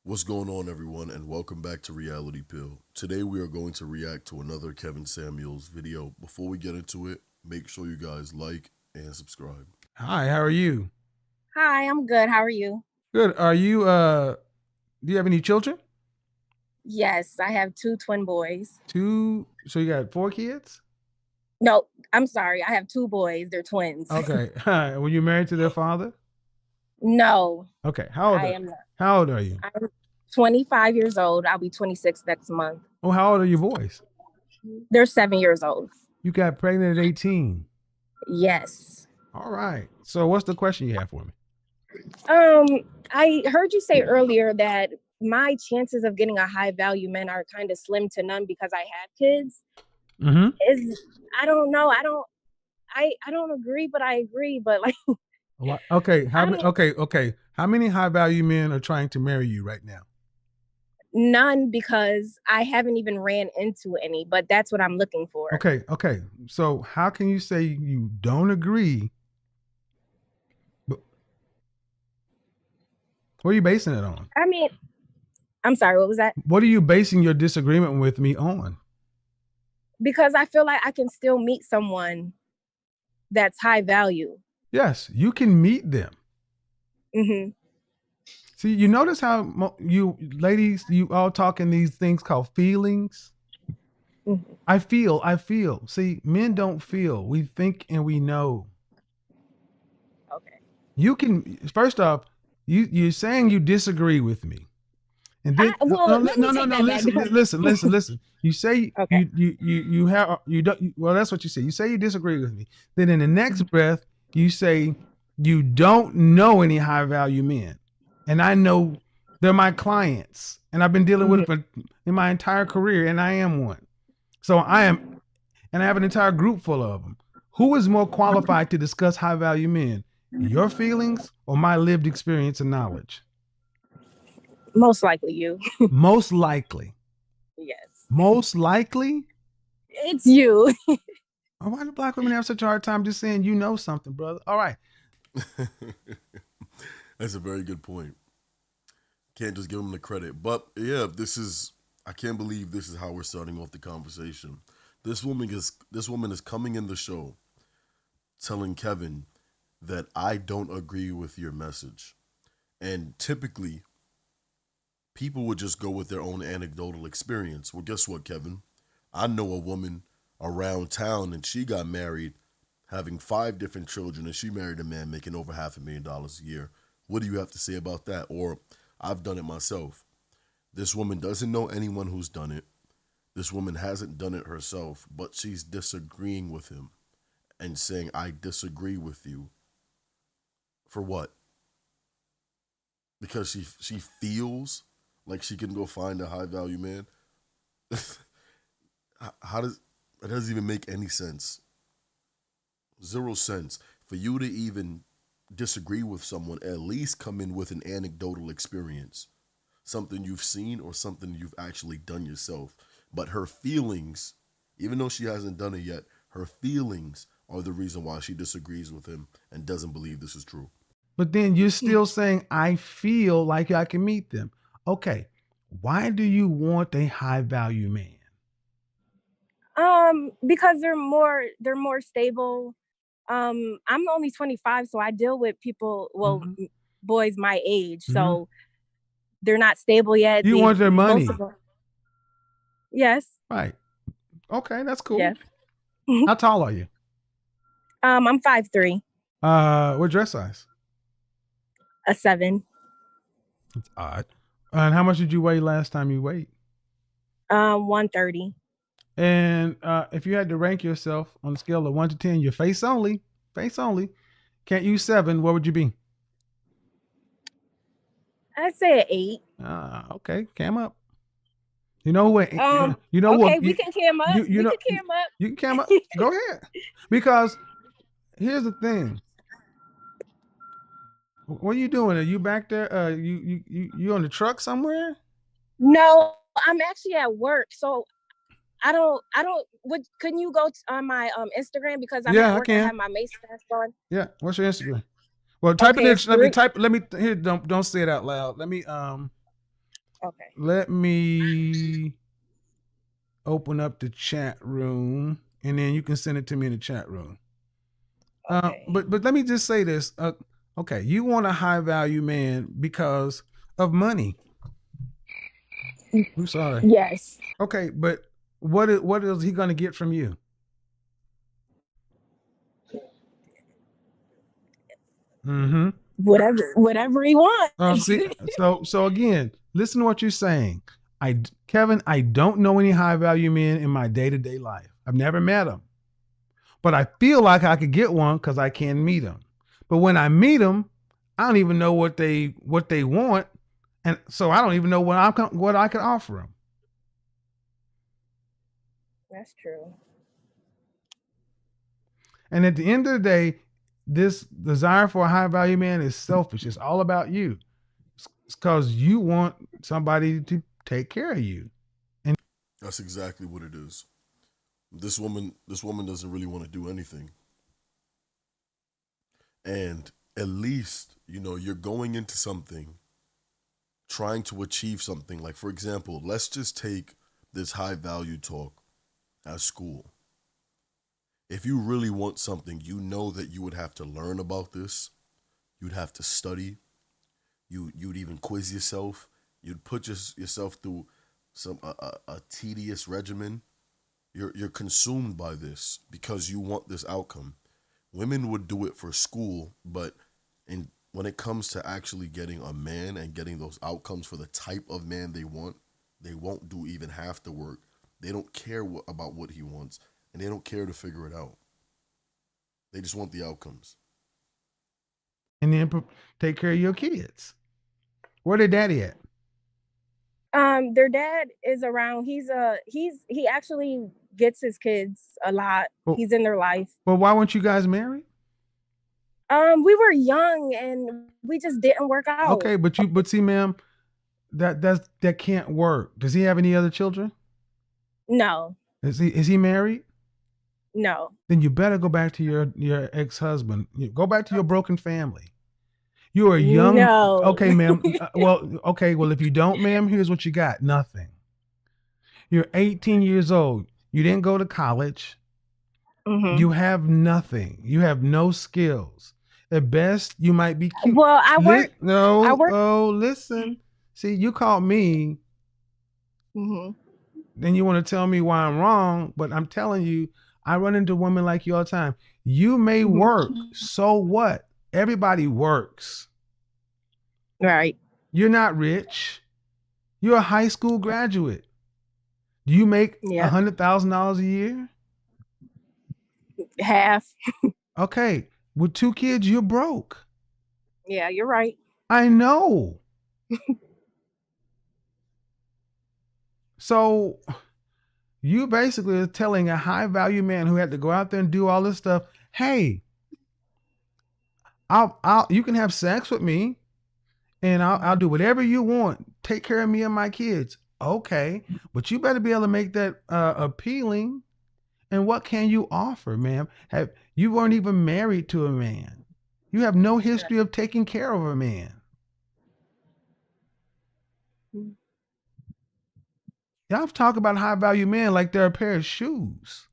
What's going on, everyone, and welcome back to Reality Pill. Today, we are going to react to another Kevin Samuels video. Before we get into it, make sure you guys like and subscribe. Hi, how are you? Hi, I'm good. How are you? Good. Do you have any children? Yes, I have two twin boys. Two. So you got 4 kids? No, I'm sorry. I have two boys. They're twins. Okay. Were you married to their father? No, Okay. I am not. How old are you? I'm 25 years old. I'll be 26 next month. Oh, how old are your boys? They're 7 years old. You got pregnant at 18. Yes. All right. So what's the question you have for me? I heard you say earlier that my chances of getting a high value man are kind of slim to none because I have kids. Mm-hmm. I don't know. I don't agree, but I agree. But like, Okay. Okay. How many high value men are trying to marry you right now? none, because I haven't even ran into any, but that's what I'm looking for. Okay. So how can you say you don't agree? What are you basing it on? I mean, I'm sorry, what was that? What are you basing your disagreement with me on? Because I feel like I can still meet someone that's high value. Yes, you can meet them. Mm-hmm. See, you notice how you ladies, you all talk in these things called feelings. Mm-hmm. I feel. See, men don't feel. We think and we know. Okay. You can, first off, you're saying you disagree with me. And then listen. You say Okay. you don't, well, that's what you say. You say you disagree with me. Then in the next breath, you say you don't know any high value men. And I know they're my clients. And I've been dealing with it in my entire career, and I am one. So I have an entire group full of them. Who is more qualified to discuss high value men? Your feelings or my lived experience and knowledge? Most likely you. Most likely. Yes. Most likely? It's you. Why do black women have such a hard time just saying you know something, brother? All right. That's a very good point. Can't just give them the credit. But yeah, I can't believe this is how we're starting off the conversation. This woman is coming in the show telling Kevin that I don't agree with your message. And typically, people would just go with their own anecdotal experience. Well, guess what, Kevin? I know a woman around town and she got married having 5 different children and she married a man making over $500,000 a year. What do you have to say about that? Or I've done it myself. This woman doesn't know anyone who's done it. This woman hasn't done it herself, but she's disagreeing with him and saying, I disagree with you. For what? Because she feels like she can go find a high value man. How does it doesn't even make any sense. 0 sense. For you to even disagree with someone, at least come in with an anecdotal experience. Something you've seen or something you've actually done yourself. But her feelings, even though she hasn't done it yet, her feelings are the reason why she disagrees with him and doesn't believe this is true. But then you're still saying, I feel like I can meet them. Okay. Why do you want a high value man? Because they're more stable. I'm only 25, so I deal with people, boys my age. So they're not stable yet. You want their money. Yes. Right. Okay, that's cool. Yes. How tall are you? I'm 5'3". What dress size? A 7. That's odd. And how much did you weigh last time you weighed? 130. And if you had to rank yourself on a scale of 1 to 10, your face only, can't use 7, what would you be? I'd say an 8. Okay, cam up. You know what? You know okay, what? we can cam up. You know, can cam up. You can cam up. Go ahead. Because here's the thing. What are you doing? Are you back there? You on the truck somewhere? No, I'm actually at work. So I don't couldn't you go on my Instagram, because I'm at work, I have my Mace mask on. Yeah, what's your Instagram? Well, type it in. Let me here, don't say it out loud. Let me Okay. Let me open up the chat room, and then you can send it to me in the chat room. Okay. But let me just say this. Okay, you want a high value man because of money. I'm sorry. Yes. Okay, but what is he going to get from you? Mm-hmm. Whatever he wants. See, so again, listen to what you're saying. Kevin, I don't know any high value men in my day to day life. I've never met them, but I feel like I could get one because I can meet them. But when I meet them, I don't even know what they want, and so I don't even know what I can offer them. That's true. And at the end of the day, this desire for a high value man is selfish. It's all about you. It's because you want somebody to take care of you. And That's exactly what it is. This woman doesn't really want to do anything. And at least, you're going into something trying to achieve something. Like, for example, let's just take this high value talk at school. If you really want something, you know that you would have to learn about this. You'd have to study. You'd even quiz yourself. You'd put yourself through a tedious regimen. You're consumed by this because you want this outcome. Women would do it for school, but when it comes to actually getting a man and getting those outcomes for the type of man they want, they won't do even half the work. They don't care about what he wants, and they don't care to figure it out. They just want the outcomes. And then take care of your kids. Where their daddy at? Their dad is around. He actually gets his kids a lot. Well, he's in their life. But why weren't you guys married? We were young and we just didn't work out. Okay, but see, ma'am, that can't work. Does he have any other children? No. Is he married? No. Then you better go back to your ex-husband. Go back to your broken family. You are young. No. Okay, ma'am. Well, if you don't, ma'am, here's what you got. Nothing. You're 18 years old. You didn't go to college. Mm-hmm. You have nothing. You have no skills. At best, you might be cute. Well, I work. Oh, listen. See, you called me. Mm-hmm. Then you want to tell me why I'm wrong, but I'm telling you, I run into women like you all the time. You may work. So what? Everybody works. Right. You're not rich. You're a high school graduate. Do you make $100,000 a year? Half. Okay. With 2 kids, you're broke. Yeah, you're right. I know. So you basically are telling a high value man who had to go out there and do all this stuff, hey, you can have sex with me and I'll do whatever you want. Take care of me and my kids. Okay. But you better be able to make that appealing. And what can you offer, ma'am? You weren't even married to a man. You have no history of taking care of a man. Y'all talk about high value men like they're a pair of shoes.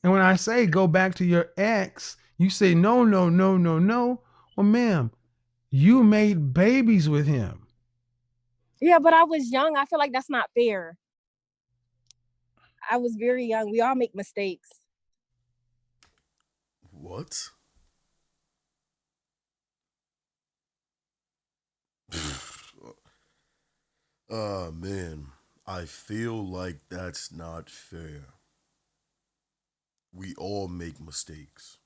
And when I say go back to your ex, you say no. Well, ma'am, you made babies with him. Yeah, but I was young. I feel like that's not fair. I was very young. We all make mistakes. What? Man, I feel like that's not fair. We all make mistakes.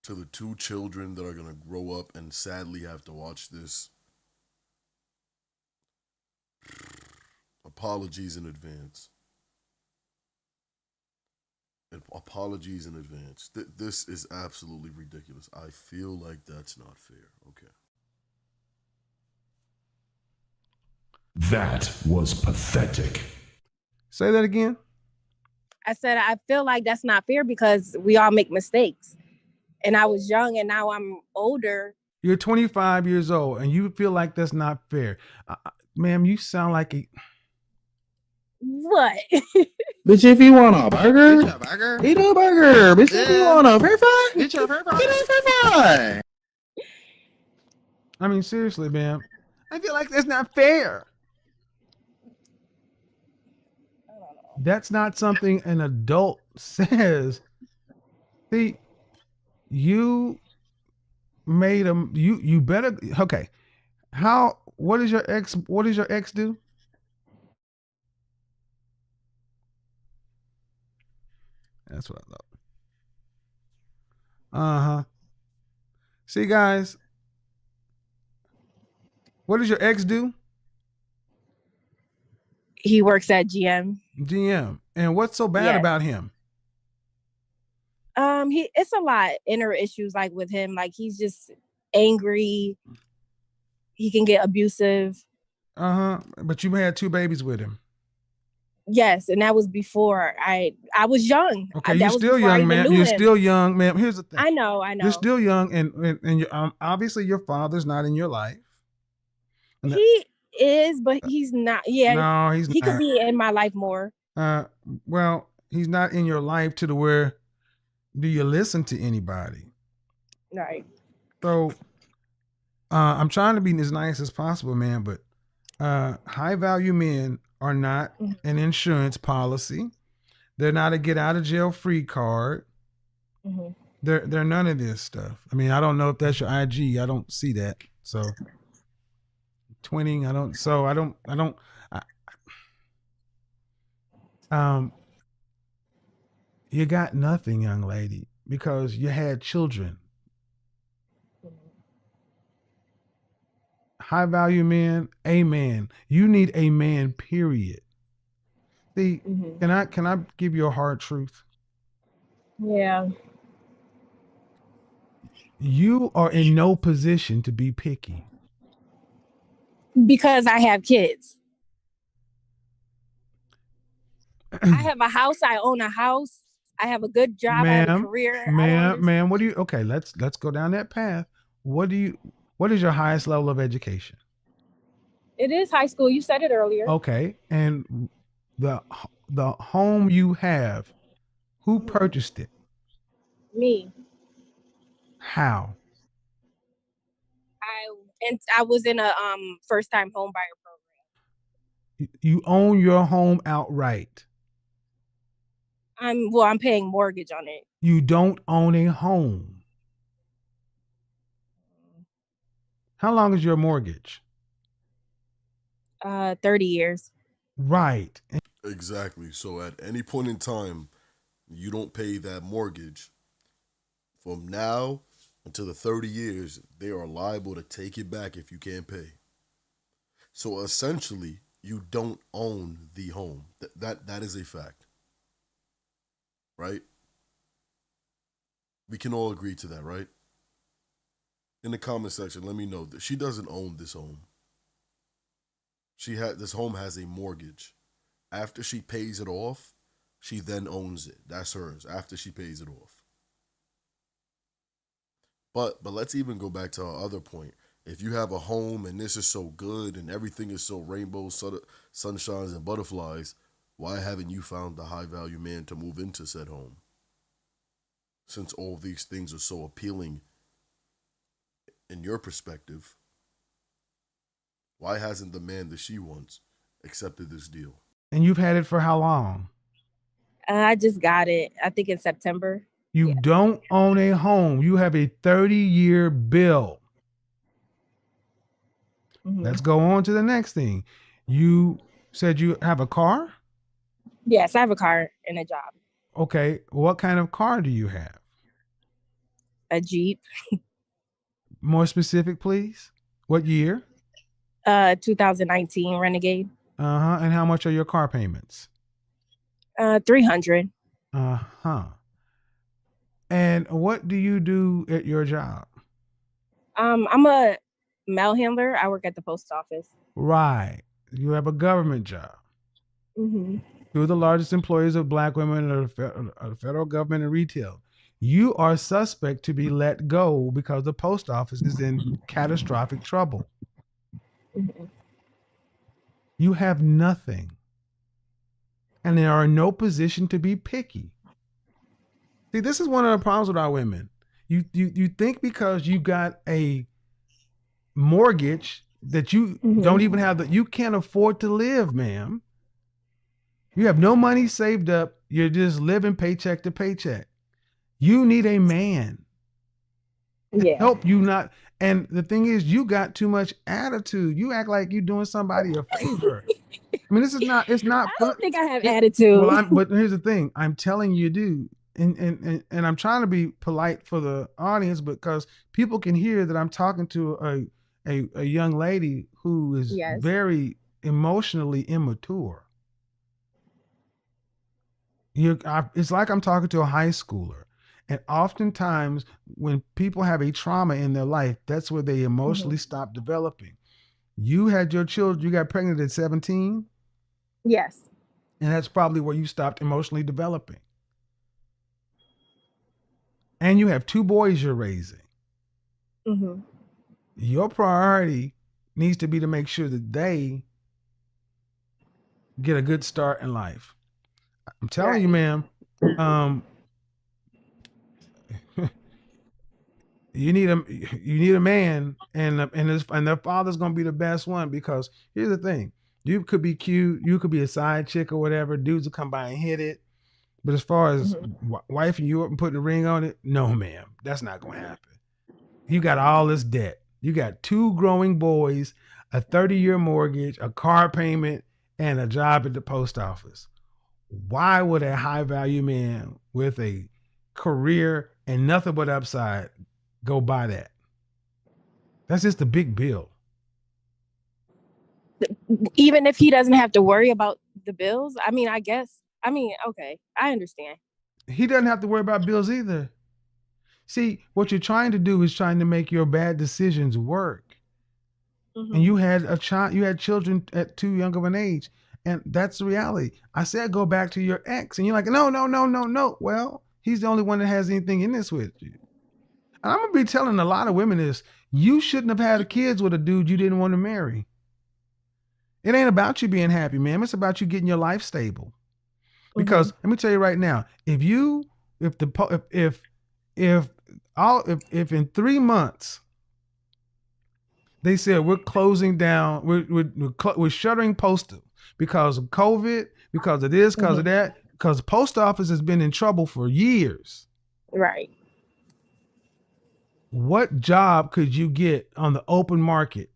To the 2 children that are going to grow up and sadly have to watch this, apologies in advance. Apologies in advance. This is absolutely ridiculous. I feel like that's not fair. Okay. That was pathetic. Say that again. I said, I feel like that's not fair because we all make mistakes. and I was young, and now I'm older. You're 25 years old, and you feel like that's not fair. Ma'am, you sound like a... What? Bitch, if you want a burger, eat a burger. Bitch, if you want a french fry, eat a french fry. I mean, seriously, ma'am. I feel like that's not fair. That's not something an adult says. See, you made a you better okay. What does your ex do? That's what I thought. Uh-huh. See, guys, what does your ex do? He works at GM. GM. And what's so bad about him? It's a lot inner issues like with him. Like he's just angry. He can get abusive. Uh-huh. But you had 2 babies with him. Yes, and that was before I was young. Okay, you're still young, ma'am. You're still young, ma'am. Here's the thing. I know. You're still young, and obviously your father's not in your life. He is, but he's not. Yeah, no, he's not. He could be in my life more. Well, he's not in your life to the where do you listen to anybody? Right. So, I'm trying to be as nice as possible, man, but high value men are not an insurance policy. They're not a get out of jail free card. Mm-hmm. They're none of this stuff. I mean, I don't know if that's your IG. I don't see that. So twinning, you got nothing, young lady, because you had children. High value men, a man. You need a man, period. See, can I give you a hard truth? Yeah. You are in no position to be picky. Because I have kids. I have a house. I own a house. I have a good job. I have a career. Ma'am, what do you, okay, let's go down that path. What is your highest level of education? It is high school. You said it earlier. Okay. And the home you have, who purchased it? Me. How? I was in a first time home buyer program. You own your home outright. I'm paying mortgage on it. You don't own a home. How long is your mortgage? 30 years. Right. Exactly. So at any point in time, you don't pay that mortgage. From now until the 30 years, they are liable to take it back if you can't pay. So essentially, you don't own the home. That is a fact. Right? We can all agree to that, right? In the comment section, let me know that she doesn't own this home. This home has a mortgage. After she pays it off, she then owns it. That's hers after she pays it off. But let's even go back to our other point. If you have a home and this is so good and everything is so rainbows, sunshines, and butterflies, why haven't you found the high value man to move into said home? Since all these things are so appealing in your perspective, why hasn't the man that she wants accepted this deal? And you've had it for how long? I just got it, I think in September. You don't own a home. You have a 30-year bill. Mm-hmm. Let's go on to the next thing. You said you have a car? Yes, I have a car and a job. Okay. What kind of car do you have? A Jeep. More specific, please. What year? 2019 Renegade. Uh-huh. And how much are your car payments? $300. Uh-huh. And what do you do at your job? I'm a mail handler. I work at the post office. Right. You have a government job. Mm-hmm. Two of the largest employers of Black women are the federal government and retail. you are suspect to be let go because the post office is in catastrophic trouble. Mhm. You have nothing. And they are in no position to be picky. See, this is one of the problems with our women. You think because you got a mortgage that you don't even have you can't afford to live, ma'am. You have no money saved up. You're just living paycheck to paycheck. You need a man to Yeah. help you not. And the thing is, you got too much attitude. You act like you're doing somebody a favor. I mean, this is not. It's not I fun. don't think I have Well, attitude. but here's the thing. I'm telling you, dude, and I'm trying to be polite for the audience because people can hear that I'm talking to a young lady who is Yes. very emotionally immature. It's like I'm talking to a high schooler. And oftentimes, when people have a trauma in their life, that's where they emotionally stop developing. You had your children, you got pregnant at 17, Yes. and that's probably where you stopped emotionally developing. And you have two boys you're raising. Mm-hmm. Your priority needs to be to make sure that they get a good start in life. I'm telling you, Right. ma'am, you need a man, and their father's gonna be the best one because here's the thing: you could be cute, you could be a side chick or whatever. Dudes will come by and hit it, but as far as wifing you up and putting a ring on it, no, ma'am, that's not gonna happen. You got all this debt. You got two growing boys, a 30-year mortgage, a car payment, and a job at the post office. Why would a high value man with a career and nothing but upside go buy that? That's just a big bill. Even if he doesn't have to worry about the bills, I mean, okay, I understand. He doesn't have to worry about bills either. See, what you're trying to do is trying to make your bad decisions work. And you had you had children at too young of an age. And that's the reality. I said go back to your ex. And you're like, no, no, no, no, no. Well, he's the only one that has anything in this with you. And I'm gonna be telling a lot of women this. You shouldn't have had kids with a dude you didn't want to marry. It ain't about you being happy, ma'am. It's about you getting your life stable. Because let me tell you right now, if in 3 months they said we're closing down, we're shuttering postal because of COVID, because of this, because of that, because the post office has been in trouble for years. Right. What job could you get on the open market?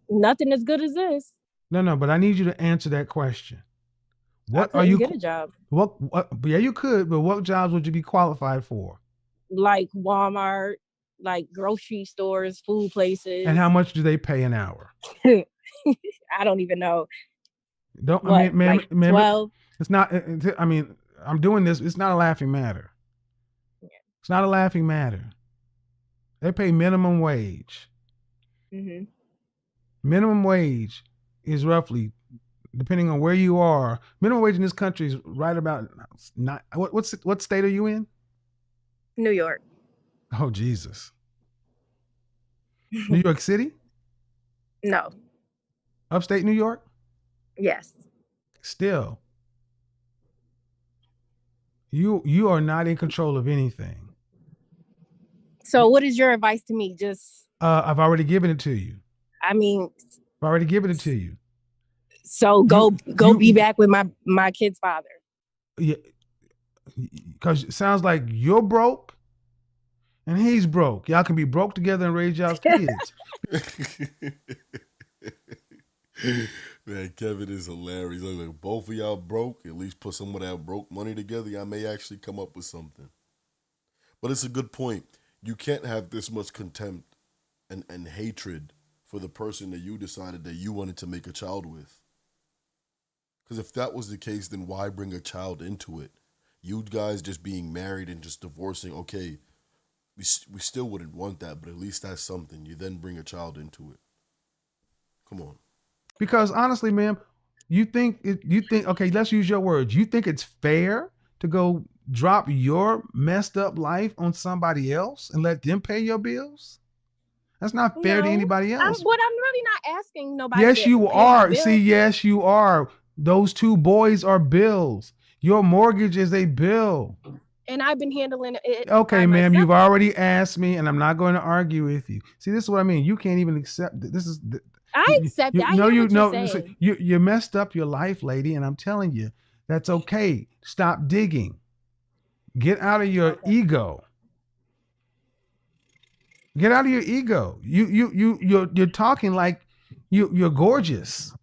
Nothing as good as this. No, but I need you to answer that question. I couldn't get a job. What? Yeah, you could, but what jobs would you be qualified for? Like Walmart, like grocery stores, food places. And how much do they pay an hour? I don't even know. I mean, ma'am, like 12? It's not. I mean, I'm doing this. It's not a laughing matter. Yeah. It's not a laughing matter. They pay minimum wage. Mm-hmm. Minimum wage is roughly, depending on where you are, minimum wage in this country is right about not. What state are you in? New York. Oh Jesus. New York City? No. Upstate New York? Yes. Still, you are not in control of anything. So what is your advice to me? Just I've already given it to you. I mean, I've already given it to you. So go be back with my kid's father. Yeah, because it sounds like you're broke and he's broke. Y'all can be broke together and raise y'all's kids. Man, Kevin is hilarious. Like both of y'all broke. At least put some of that broke money together. Y'all may actually come up with something. But it's a good point. You can't have this much contempt and hatred for the person that you decided that you wanted to make a child with. Because if that was the case, then why bring a child into it? You guys just being married and just divorcing, okay, we still wouldn't want that, but at least that's something. You then bring a child into it. Come on. Because honestly, ma'am, you think, okay, let's use your words. You think it's fair to go drop your messed up life on somebody else and let them pay your bills? That's not fair to anybody else. I'm really not asking nobody. Yes, to you pay my are. bills. See, yes, you are. Those 2 boys are bills. Your mortgage is a bill. And I've been handling it. Okay, by ma'am, myself. you've already asked me, and I'm not going to argue with you. See, this is what I mean. You can't even accept this. Is I accept it. I hear what you're saying. You messed up your life, lady, and I'm telling you, that's okay. Stop digging. Get out of your ego. Get out of your ego. You're talking like you're gorgeous,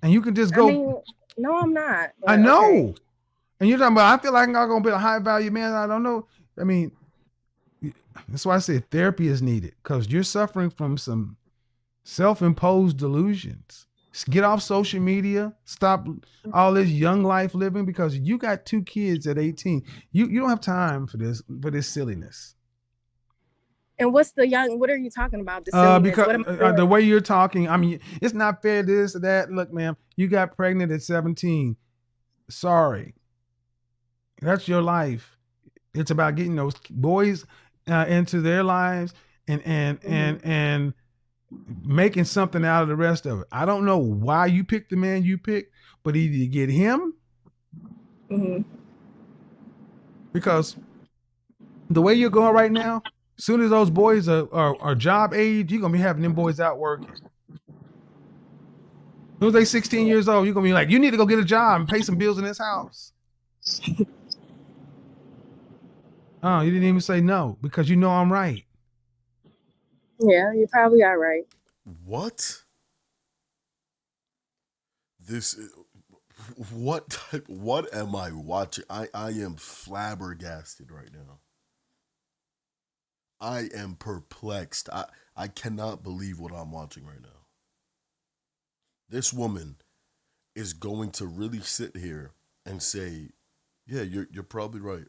and you can just go. I mean, no, I'm not. I know. Okay. And you're talking about, I feel like I'm going to be a high value man. I don't know. I mean, that's why I said therapy is needed, because you're suffering from some self-imposed delusions. Get off social media. Stop all this young life living, because you got 2 kids at 18. You don't have time for this silliness. And what are you talking about? The silliness. Because the way you're talking, I mean, it's not fair, this or that. Look, ma'am, you got pregnant at 17. Sorry. That's your life. It's about getting those boys into their lives and making something out of the rest of it. I don't know why you picked the man you picked, but either you get him, because the way you're going right now, as soon as those boys are job age, you're gonna be having them boys out working. As soon as they 16 years old, you're gonna be like, you need to go get a job and pay some bills in this house. Oh, you didn't even say no, because you know I'm right. Yeah, you probably are right. What? What am I watching? I am flabbergasted right now. I am perplexed. I cannot believe what I'm watching right now. This woman is going to really sit here and say, yeah, you're probably right.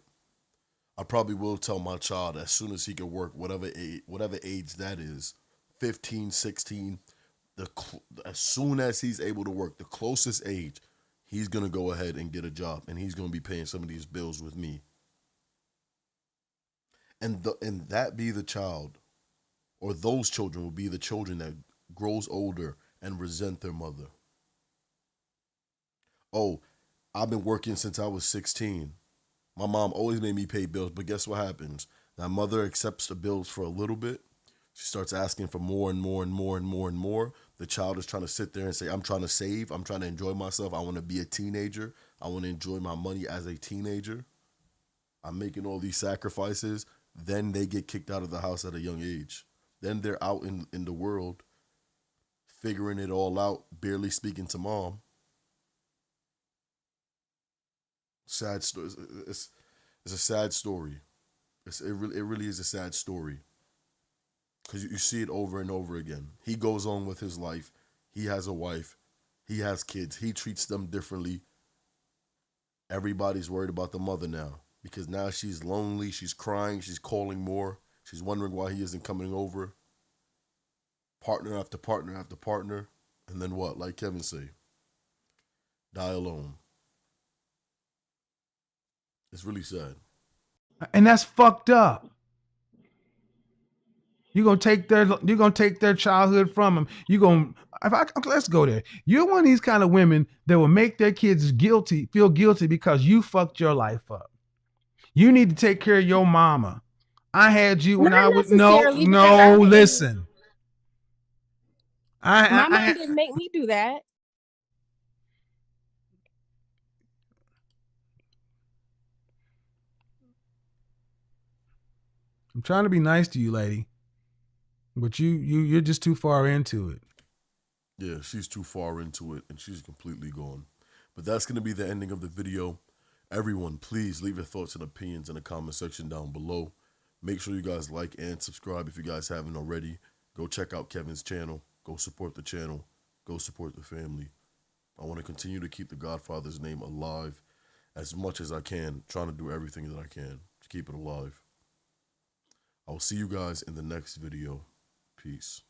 I probably will tell my child as soon as he can work, whatever age that is, 15, 16, as soon as he's able to work, the closest age, he's going to go ahead and get a job, and he's going to be paying some of these bills with me. And that be the child, or those children will be the children that grows older and resent their mother. Oh, I've been working since I was 16. My mom always made me pay bills, but guess what happens? That mother accepts the bills for a little bit. She starts asking for more and more and more and more and more. The child is trying to sit there and say, I'm trying to save. I'm trying to enjoy myself. I want to be a teenager. I want to enjoy my money as a teenager. I'm making all these sacrifices. Then they get kicked out of the house at a young age. Then they're out in the world, figuring it all out, barely speaking to mom. Sad story. It's a sad story. It really is a sad story, because you see it over and over again. He goes on with his life. He has a wife. He has kids. He treats them differently. Everybody's worried about the mother now, because now she's lonely. She's crying. She's calling more. She's wondering why he isn't coming over. Partner after partner after partner. And then what? Like Kevin say, die alone. It's really sad. And that's fucked up. You're gonna take their childhood from them. Let's go there. You're one of these kind of women that will make their kids feel guilty because you fucked your life up. You need to take care of your mama. I had you when I was listen. My mom didn't make me do that. I'm trying to be nice to you, lady, but you're just too far into it. Yeah, she's too far into it, and she's completely gone. But that's going to be the ending of the video. Everyone, please leave your thoughts and opinions in the comment section down below. Make sure you guys like and subscribe if you guys haven't already. Go check out Kevin's channel. Go support the channel. Go support the family. I want to continue to keep the Godfather's name alive as much as I can, trying to do everything that I can to keep it alive. I will see you guys in the next video. Peace.